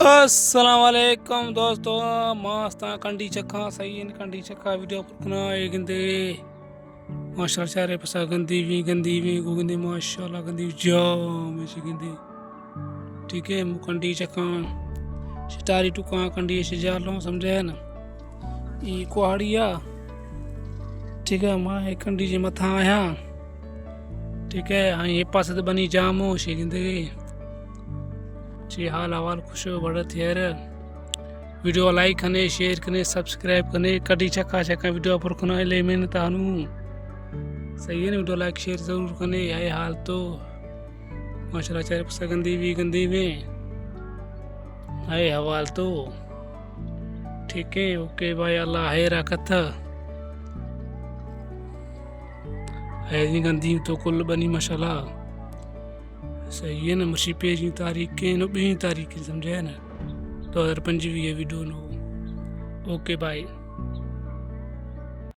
अस्सलाम वालेकुम दोस्तों, मस्त कंडी चखा सही इन कंडी चखा वीडियो पुरना गंदे माशाल्लाह चारे पसा गंदी भी गंदी माशाल्लाह गंदी जाम ऐसी गंदी। ठीक है कंडी चखा शिटारी टुका कंडी ऐसे जा लो समझे है ना ये कुहाड़िया। ठीक है माँ एक कंडी जे मथा आया। ठीक है हाँ ये पास तो बनी जाम हो शी गंदे जी हाल अहवाल खुश बढ़त यार। वीडियो लाइक कने शेयर कने सब्सक्राइब कने कडी चक्का चक्का वीडियो पर कना ले मैंने तानू सही है ना। वीडियो लाइक शेयर जरूर कने। आए हाल तो माशाल्लाह चारे पसा गंदी में आए हवाल तो ठीक है। ओके भाई अल्लाह है रखत है गंदी तो कुल बनी माशाल्लाह सही है ना। मशी पेज जी तारीख़ के नो 2 तारीख़ समझे है ना 2025 वीडियो नो। Okay bye.